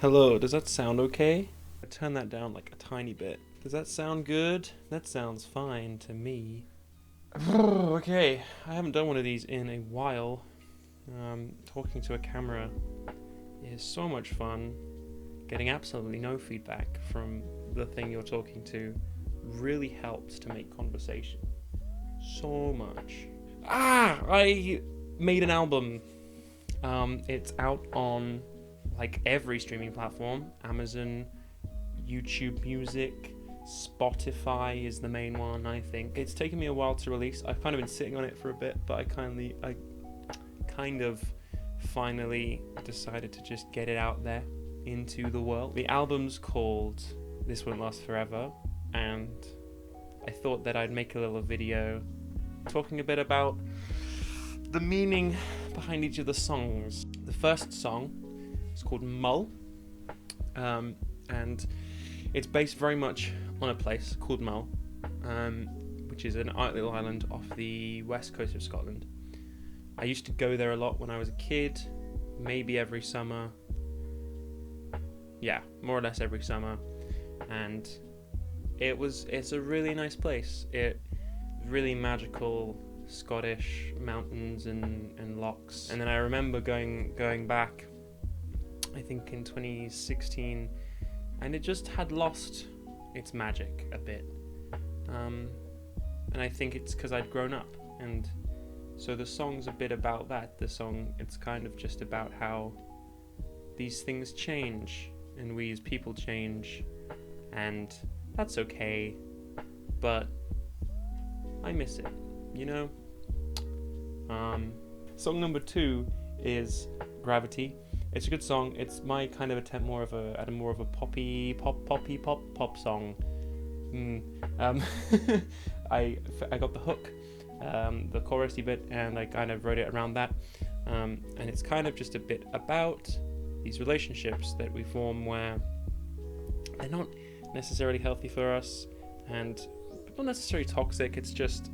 Hello, does that sound okay? I turn that down like a tiny bit. Does that sound good? That sounds fine to me. Okay, I haven't done one of these in a while. Talking to a camera is so much fun. Getting absolutely no feedback from the thing you're talking to really helps to make conversation. So much. I made an album. It's out on like every streaming platform: Amazon, YouTube Music, Spotify is the main one, I think. It's taken me a while to release. I've kind of been sitting on it for a bit, but I kind of finally decided to just get it out there into the world. The album's called This Won't Last Forever, and I thought that I'd make a little video talking a bit about the meaning behind each of the songs. The first song is called Mull, and it's based very much on a place called Mull, which is an little island off the west coast of Scotland. I used to go there a lot when I was a kid, maybe every summer. Yeah, more or less every summer. And it's a really nice place. It really magical Scottish mountains and lochs. And then I remember going back, I think in 2016, and it just had lost its magic a bit. And I think it's because I'd grown up, and so the song's a bit about that. It's kind of just about how these things change, and we as people change, and that's okay, but I miss it, you know? Song number 2 is Gravity. It's a good song. It's my kind of attempt at a more of a pop song. I got the hook, the chorusy bit, and I kind of wrote it around that. And it's kind of just a bit about these relationships that we form where they're not necessarily healthy for us and not necessarily toxic. It's just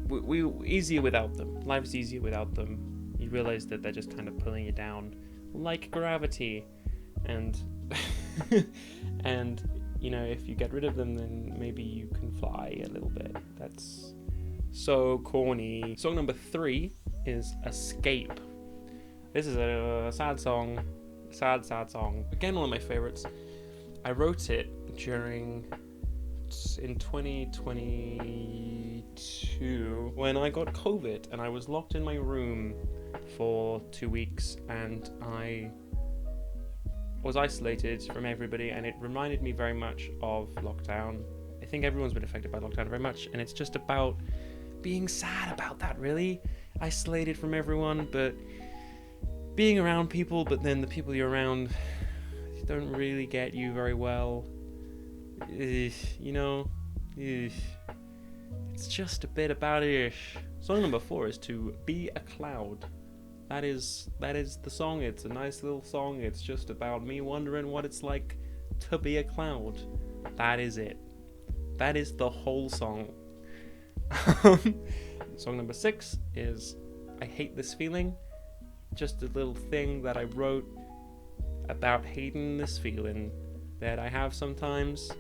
we easier without them. Life's easier without them. You realize that they're just kind of pulling you down like gravity, and and you know, if you get rid of them, then maybe you can fly a little bit. That's so corny. Song number 3 is Escape. This is a sad song. Sad song. Again, one of my favorites. I wrote it in 2022 when I got COVID and I was locked in my room for 2 weeks, and I was isolated from everybody, and it reminded me very much of lockdown. I think everyone's been affected by lockdown very much, and it's just about being sad about that, really. Isolated from everyone, but being around people, but then the people you're around don't really get you very well. You know, it's just a bit about it. Song number 4 is To Be a Cloud. That is the song. It's a nice little song. It's just about me wondering what it's like to be a cloud. That is it. That is the whole song. Song number 6 is I Hate This Feeling. Just a little thing that I wrote about hating this feeling that I have sometimes.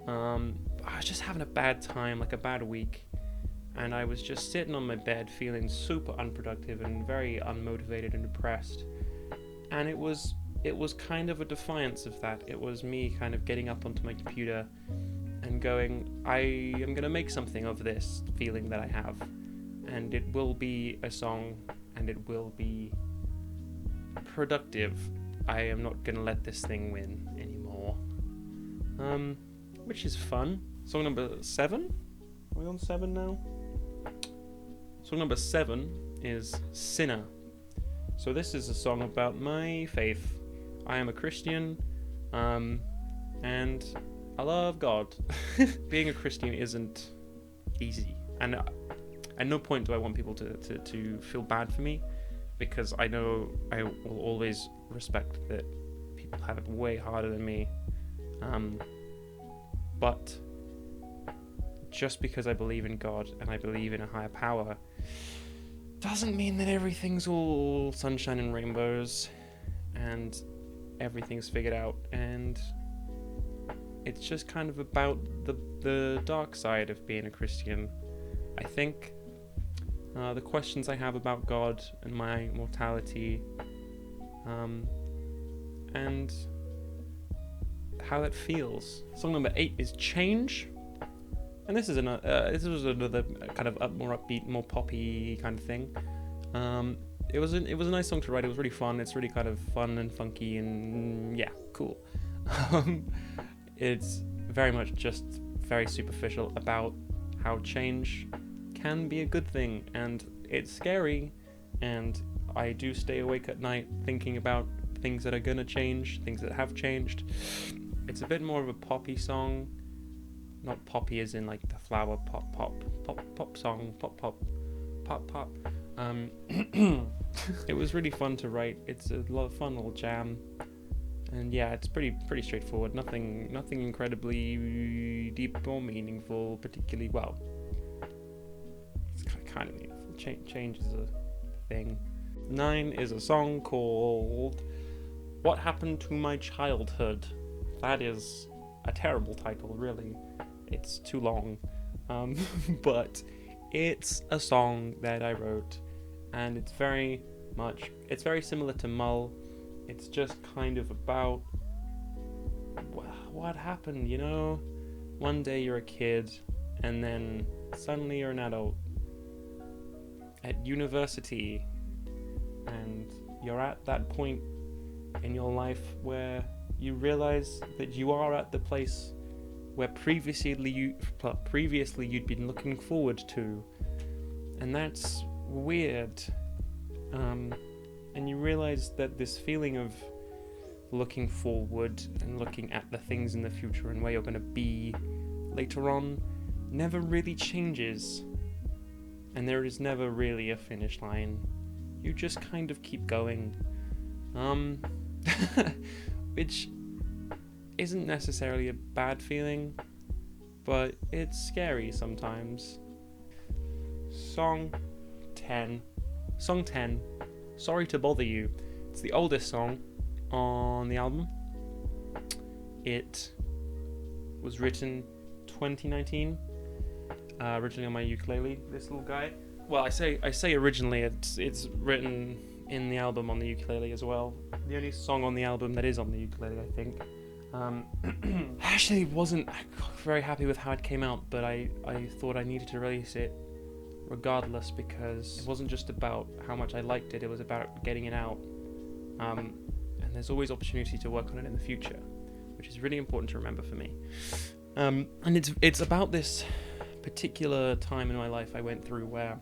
I was just having a bad time, like a bad week, and I was just sitting on my bed feeling super unproductive and very unmotivated and depressed. And it was kind of a defiance of that. It was me kind of getting up onto my computer and going, I am going to make something of this feeling that I have, and it will be a song, and it will be productive. I am not going to let this thing win anymore. Which is fun. Song number 7? Are we on 7 now? Song number 7 is Sinner. So this is a song about my faith. I am a Christian, and I love God. Being a Christian isn't easy, and at no point do I want people to feel bad for me, because I know I will always respect that people have it way harder than me. But just because I believe in God and I believe in a higher power doesn't mean that everything's all sunshine and rainbows. And everything's figured out, and it's just kind of about the dark side of being a Christian. I think the questions I have about God and my mortality, and how that feels. Song number 8 is Change, and this was another kind of more upbeat, more poppy kind of thing. It was a nice song to write. It was really fun. It's really kind of fun and funky and yeah, cool. It's very much just very superficial about how change can be a good thing, and it's scary, and I do stay awake at night thinking about things that are gonna change, things that have changed. It's a bit more of a poppy song, not poppy as in like the flower pop song, pop. It was really fun to write. It's a lot of fun little jam, and yeah, it's pretty straightforward. Nothing incredibly deep or meaningful, particularly well. It's kind of meaningful. Change is a thing. 9 is a song called What Happened to My Childhood. That is a terrible title, really. It's too long, but it's a song that I wrote, and it's very similar to Mull. It's just kind of about what happened, you know? One day you're a kid, and then suddenly you're an adult at university, and you're at that point in your life where you realize that you are at the place where previously you'd been looking forward to, and that's weird. And you realize that this feeling of looking forward and looking at the things in the future and where you're going to be later on never really changes, and there is never really a finish line. You just kind of keep going, which isn't necessarily a bad feeling, but it's scary sometimes. Song 10, Sorry to Bother You. It's the oldest song on the album. It was written 2019, originally on my ukulele, this little guy. Well, I say originally, it's written in the album on the ukulele as well. The only song on the album that is on the ukulele, I think. I actually wasn't very happy with how it came out, but I thought I needed to release it regardless, because it wasn't just about how much I liked it, it was about getting it out. And there's always opportunity to work on it in the future, which is really important to remember for me. And it's about this particular time in my life I went through where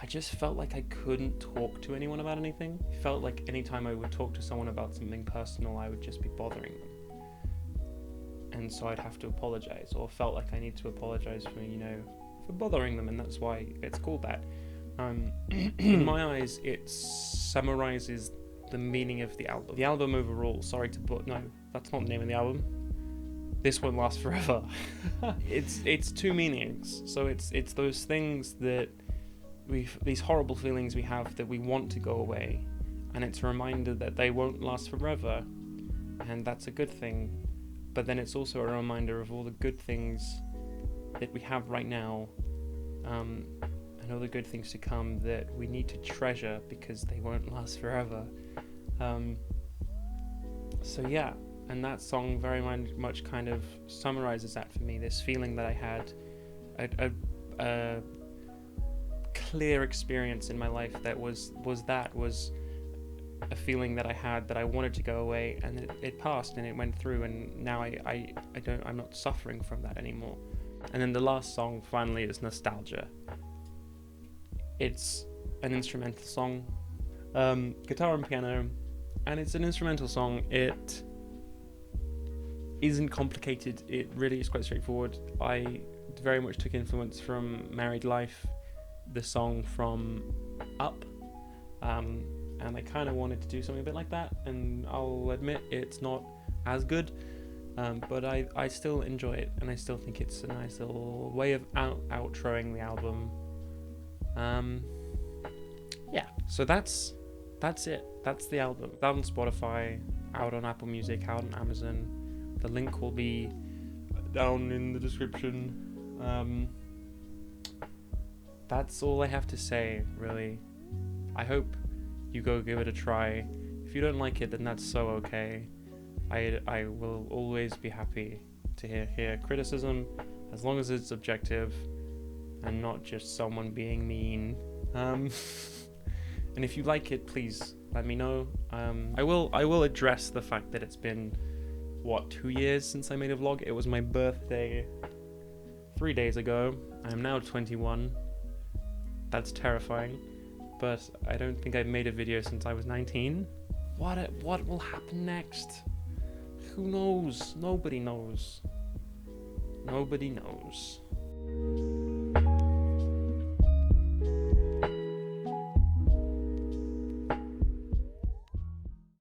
I just felt like I couldn't talk to anyone about anything. It felt like anytime I would talk to someone about something personal, I would just be bothering them. And so I'd have to apologize, or felt like I need to apologize for bothering them, and that's why it's called that. In my eyes, it summarizes the meaning of the album. The album overall, no, that's not the name of the album. This Won't Last Forever. It's two meanings. So it's those things that these horrible feelings we have that we want to go away, and it's a reminder that they won't last forever, and that's a good thing. But then it's also a reminder of all the good things that we have right now, and all the good things to come that we need to treasure because they won't last forever. So yeah, and that song very much kind of summarizes that for me, this feeling that I had, a clear experience in my life that was a feeling that I had that I wanted to go away, and it passed and it went through, and now I'm not suffering from that anymore. And then the last song finally is Nostalgia. It's an instrumental song, guitar and piano, and it's an instrumental song. It isn't complicated, it really is quite straightforward. I very much took influence from Married Life, the song from Up, and I kind of wanted to do something a bit like that, and I'll admit it's not as good, but I still enjoy it, and I still think it's a nice little way of outroing the album. Yeah, so that's it. That's the album. It's out on Spotify. out on Apple Music, out on Amazon. The link will be down in the description. That's all I have to say, really. I hope you go give it a try. If you don't like it, then that's so okay. I will always be happy to hear criticism, as long as it's objective and not just someone being mean. And if you like it, please let me know. I will address the fact that it's been 2 years since I made a vlog. It was my birthday 3 days ago. I am now 21. That's terrifying, but I don't think I've made a video since I was 19. What will happen next? Who knows? Nobody knows. Nobody knows.